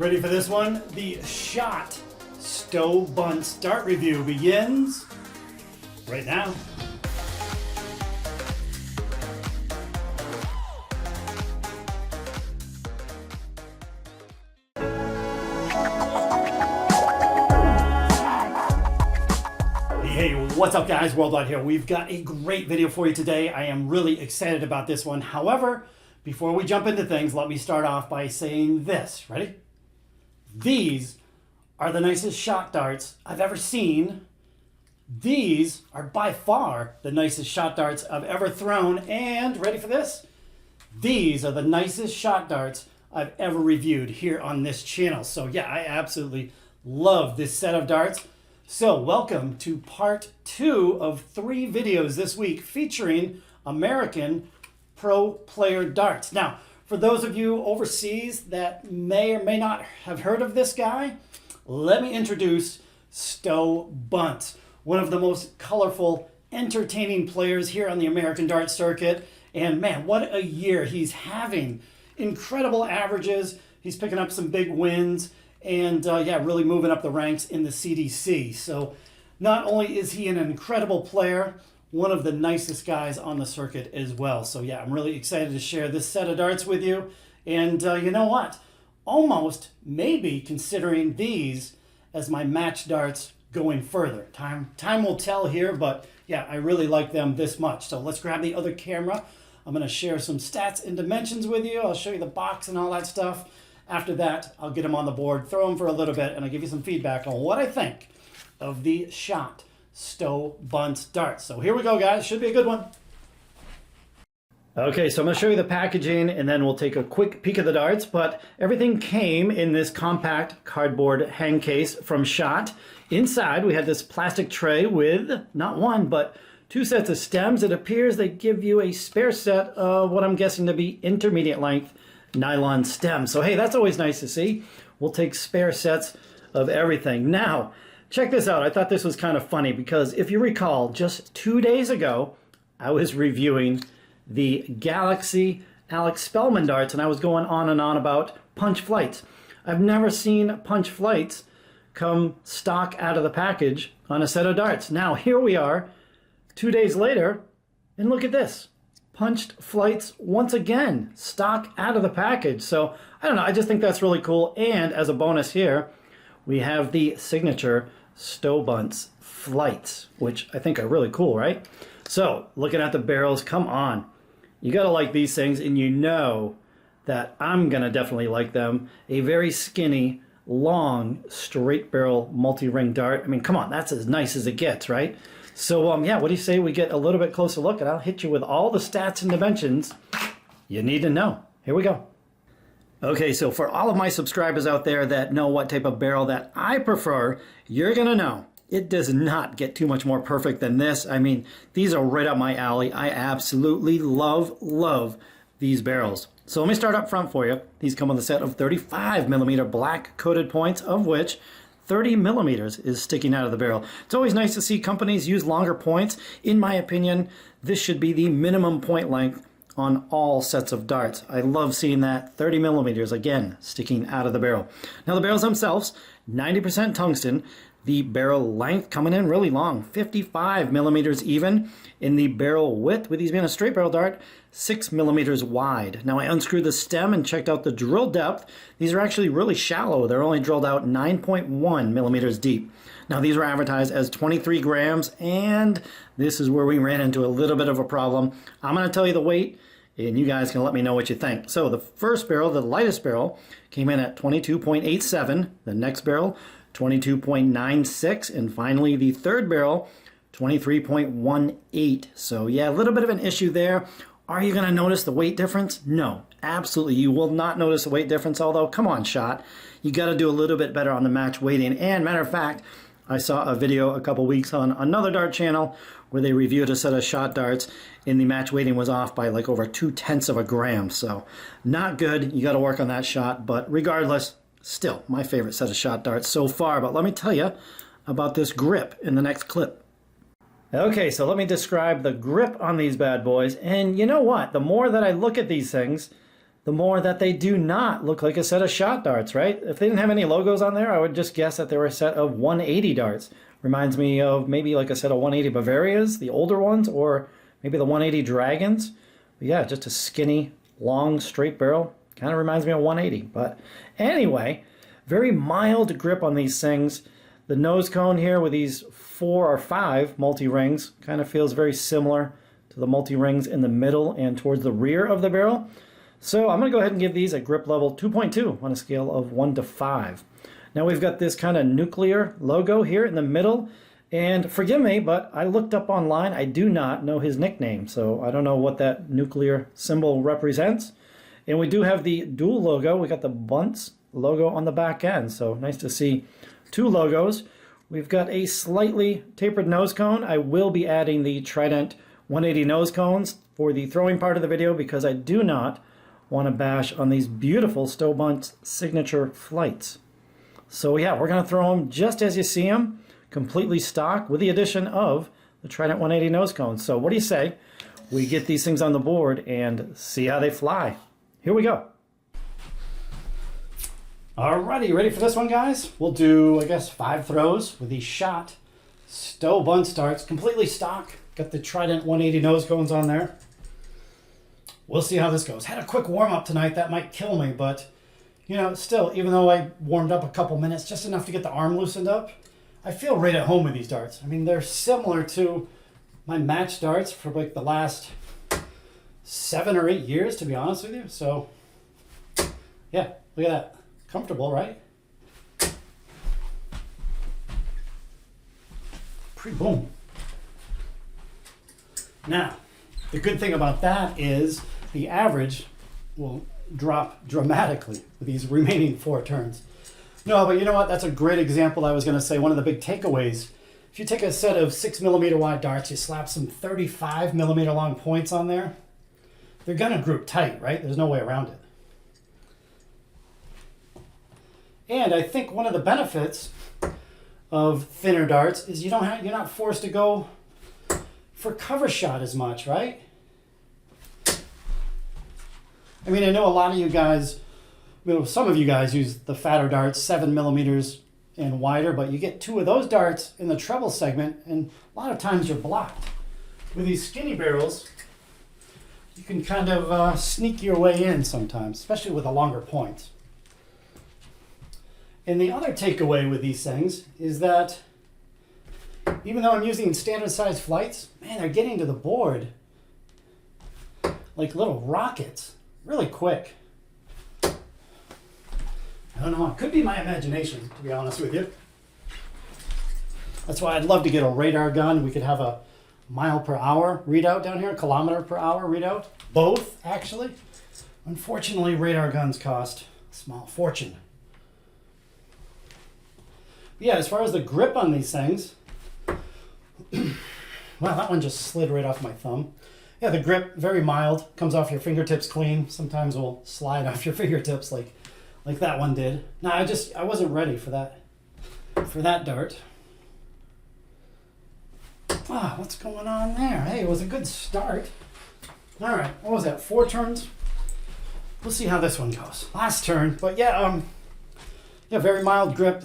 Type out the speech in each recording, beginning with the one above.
Ready for this one? The Shot Stowe Buntz dart review begins right now. Hey, what's up guys? Worldwide here. We've got a great video for you today. I am really excited about this one. However, before we jump into things, let me start off by saying this. Ready? These are the nicest shot darts I've ever seen. These are by far the nicest shot darts I've ever thrown. And ready for this? These are the nicest shot darts I've ever reviewed here on this channel. So yeah, I absolutely love this set of darts. So welcome to part 2 of 3 videos this week featuring American pro player darts. Now, for those of you overseas that may or may not have heard of this guy, let me introduce Stowe Buntz, one of the most colorful, entertaining players here on the American dart circuit. And man, what a year he's having. Incredible averages. He's picking up some big wins and yeah, really moving up the ranks in the CDC. So not only is he an incredible player, one of the nicest guys on the circuit as well. So yeah, I'm really excited to share this set of darts with you. And you know what? Almost maybe considering these as my match darts going further. Time will tell here, but yeah, I really like them this much. So let's grab the other camera. I'm going to share some stats and dimensions with you. I'll show you the box and all that stuff. After that, I'll get them on the board, throw them for a little bit, and I'll give you some feedback on what I think of the Shot Stowe Buntz darts. So here we go, guys. Should be a good one. Okay, so I'm going to show you the packaging, and then we'll take a quick peek at the darts. But everything came in this compact cardboard hang case from Shot. Inside, we had this plastic tray with not one, but 2 sets of stems. It appears they give you a spare set of what I'm guessing to be intermediate length nylon stems. So hey, that's always nice to see. We'll take spare sets of everything. Now, check this out. I thought this was kind of funny because if you recall, just 2 days ago, I was reviewing the Galaxy Alex Spellman darts, and I was going on and on about punch flights. I've never seen punch flights come stock out of the package on a set of darts. Now, here we are 2 days later, and look at this. Punched flights once again, stock out of the package. So, I don't know, I just think that's really cool. And as a bonus here, we have the signature Stowe Buntz flights, which I think are really cool, right? So, looking at the barrels, come on. You gotta like these things, and you know that I'm gonna definitely like them. A very skinny, long, straight barrel multi-ring dart. I mean, come on, that's as nice as it gets, right? So, yeah, what do you say we get a little bit closer look, and I'll hit you with all the stats and dimensions you need to know. Here we go. Okay, so for all of my subscribers out there that know what type of barrel that I prefer, you're going to know it does not get too much more perfect than this. I mean, these are right up my alley. I absolutely love these barrels. So let me start up front for you. These come with a set of 35mm black coated points, of which 30mm is sticking out of the barrel. It's always nice to see companies use longer points. In my opinion, this should be the minimum point length on all sets of darts. I love seeing that 30mm again sticking out of the barrel. Now the barrels themselves, 90% tungsten. The barrel length coming in really long, 55mm even. In the barrel width, with these being a straight barrel dart, 6mm wide. Now I unscrewed the stem and checked out the drill depth. These are actually really shallow. They're only drilled out 9.1mm deep. Now these were advertised as 23 grams, and this is where we ran into a little bit of a problem. I'm going to tell you the weight, and you guys can let me know what you think. So the first barrel, the lightest barrel, came in at 22.87. The next barrel, 22.96, and finally the third barrel, 23.18. So yeah, a little bit of an issue there. Are you going to notice the weight difference? No, absolutely. You will not notice the weight difference, although, come on, Shot. You got to do a little bit better on the match weighting. And matter of fact, I saw a video a couple weeks on another dart channel where they reviewed a set of Shot darts, and the match weighting was off by like over 0.2 of a gram. So not good. You got to work on that Shot, but regardless, still my favorite set of Shot darts so far. But let me tell you about this grip in the next clip. Okay, so let me describe the grip on these bad boys. And you know what? The more that I look at these things, the more that they do not look like a set of shot darts, right? If they didn't have any logos on there, I would just guess that they were a set of 180 darts. Reminds me of maybe like a set of 180 Bavarias, the older ones, or maybe the 180 Dragons. But yeah, just a skinny, long, straight barrel. Kind of reminds me of 180. But anyway, very mild grip on these things. The nose cone here with these 4 or 5 multi-rings kind of feels very similar to the multi-rings in the middle and towards the rear of the barrel. So I'm going to go ahead and give these a grip level 2.2 on a scale of 1 to 5. Now we've got this kind of nuclear logo here in the middle. And forgive me, but I looked up online. I do not know his nickname, so I don't know what that nuclear symbol represents. And we do have the dual logo. We got the Buntz logo on the back end, so nice to see 2 logos. We've got a slightly tapered nose cone. I will be adding the Trident 180 nose cones for the throwing part of the video because I do not want to bash on these beautiful Stowe Buntz signature flights. So yeah, we're going to throw them just as you see them, completely stock with the addition of the Trident 180 nose cones. So what do you say we get these things on the board and see how they fly? Here we go. Alrighty, ready for this one, guys? We'll do, I guess, 5 throws with these Shot Stowe Buntz darts, completely stock. Got the Trident 180 nose cones on there. We'll see how this goes. Had a quick warm-up tonight. That might kill me, but, you know, still, even though I warmed up a couple minutes, just enough to get the arm loosened up, I feel right at home with these darts. I mean, they're similar to my match darts for like the last 7 or 8 years, to be honest with you. So, yeah, look at that. Comfortable, right? Boom. Now, the good thing about that is the average will drop dramatically with these remaining 4 turns. No, but you know what? That's a great example. I was going to say one of the big takeaways. If you take a set of 6mm wide darts, you slap some 35mm long points on there, they're going to group tight, right? There's no way around it. And I think one of the benefits of thinner darts is you're not forced to go for cover shot as much, right? I mean, I know a lot of you guys, some of you guys use the fatter darts, 7mm and wider, but you get 2 of those darts in the treble segment, and a lot of times you're blocked. With these skinny barrels, you can kind of sneak your way in sometimes, especially with the longer points. And the other takeaway with these things is that even though I'm using standard size flights, man, they're getting to the board like little rockets, really quick. I don't know, it could be my imagination, to be honest with you. That's why I'd love to get a radar gun. We could have a mile/hour readout down here, kilometer/hour readout. Both, actually. Unfortunately, radar guns cost a small fortune. Yeah, as far as the grip on these things, wow, that one just slid right off my thumb. Yeah, the grip, very mild, comes off your fingertips clean. Sometimes will slide off your fingertips like that one did. No, I wasn't ready for that dart. Ah, what's going on there? Hey, it was a good start. All right, what was that, 4 turns? We'll see how this one goes. Last turn, but yeah, very mild grip.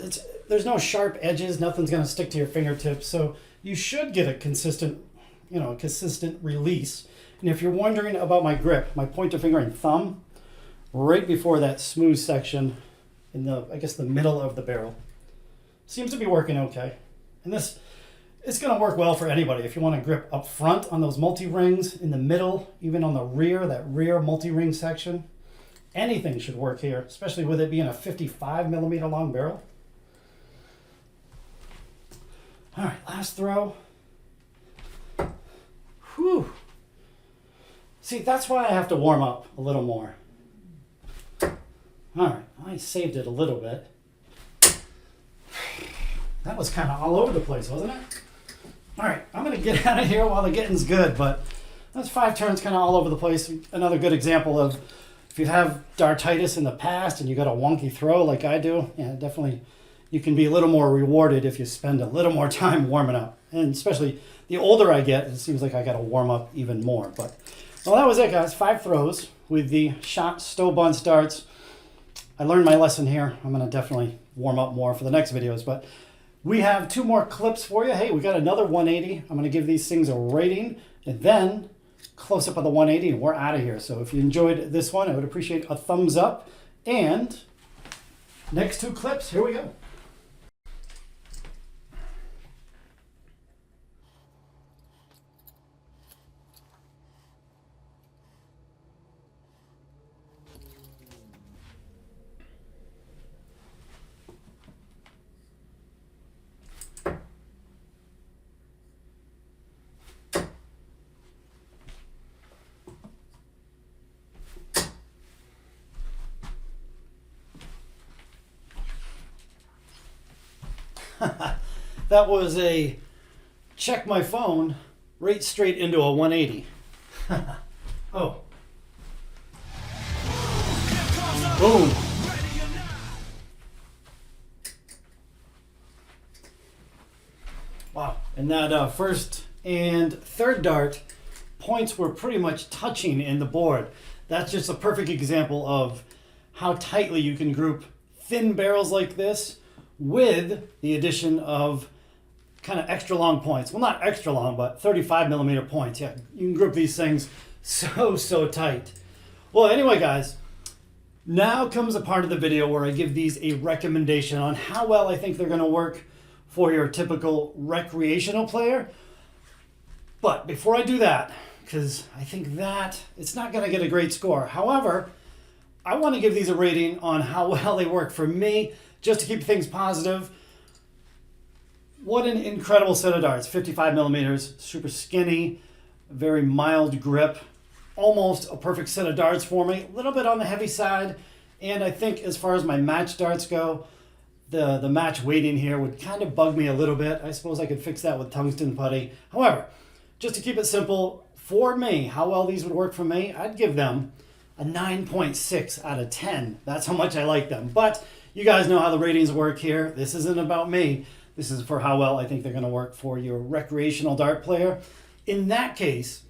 There's no sharp edges, nothing's gonna stick to your fingertips, so you should get a consistent release. And if you're wondering about my grip, my pointer finger and thumb, right before that smooth section in the middle of the barrel, seems to be working okay. And it's gonna work well for anybody. If you want to grip up front on those multi-rings, in the middle, even on the rear, that rear multi-ring section, anything should work here, especially with it being a 55mm long barrel. All right, last throw. Whew. See, that's why I have to warm up a little more. All right, I saved it a little bit. That was kind of all over the place, wasn't it? All right, I'm going to get out of here while the getting's good, but that's 5 turns kind of all over the place. Another good example of if you have dartitis in the past and you got a wonky throw like I do, yeah, definitely you can be a little more rewarded if you spend a little more time warming up. And especially the older I get, it seems like I got to warm up even more. But well, that was it, guys. 5 throws. with the Shot Stowe Buntz darts. I learned my lesson here. I'm going to definitely warm up more for the next videos, but we have 2 more clips for you. Hey, we got another 180. I'm going to give these things a rating and then close up of the 180 and we're out of here. So if you enjoyed this one, I would appreciate a thumbs up. And next 2 clips, here we go. That was a check my phone right straight into a 180. Oh. Boom. Wow. And that first and third dart points were pretty much touching in the board. That's just a perfect example of how tightly you can group thin barrels like this with the addition of kind of extra long points. Well, not extra long, but 35 millimeter points. Yeah, you can group these things so tight. Well, anyway, guys, now comes a part of the video where I give these a recommendation on how well I think they're going to work for your typical recreational player. But before I do that, because I think that it's not going to get a great score. However, I want to give these a rating on how well they work for me, just to keep things positive. What an incredible set of darts. 55 millimeters, super skinny, very mild grip, almost a perfect set of darts for me. A little bit on the heavy side, and I think as far as my match darts go, the match weighting here would kind of bug me a little bit. I suppose I could fix that with tungsten putty. However, just to keep it simple, for me, how well these would work for me, I'd give them a 9.6 out of 10. That's how much I like them. But you guys know how the ratings work here. This isn't about me. This is for how well I think they're going to work for your recreational dart player. In that case,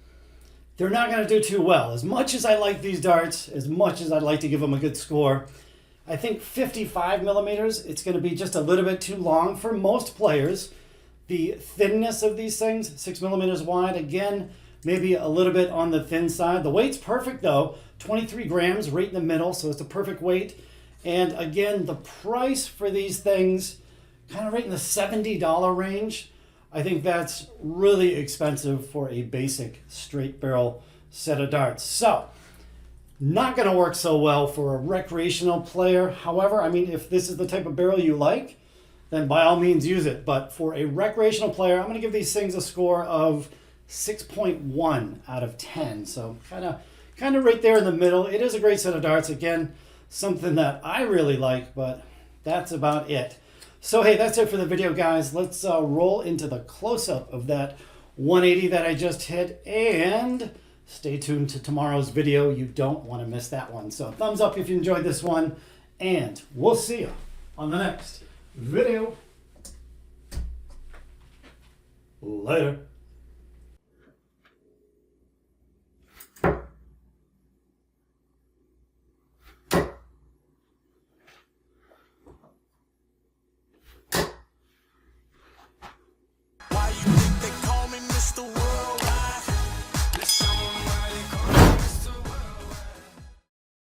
they're not going to do too well. As much as I like these darts, as much as I'd like to give them a good score, I think 55 millimeters, it's going to be just a little bit too long for most players. The thinness of these things, 6 millimeters wide, again, maybe a little bit on the thin side. The weight's perfect though, 23 grams right in the middle, so it's a perfect weight. And again, the price for these things, kind of right in the $70 range. I think that's really expensive for a basic straight barrel set of darts. So, not going to work so well for a recreational player. However, I mean, if this is the type of barrel you like, then by all means use it. But for a recreational player, I'm going to give these things a score of 6.1 out of 10. So kind of right there in the middle. It is a great set of darts. Again, something that I really like, but that's about it. So hey, that's it for the video, guys. Let's roll into the close-up of that 180 that I just hit, and stay tuned to tomorrow's video. You don't want to miss that one. So thumbs up if you enjoyed this one, and we'll see you on the next video. Later.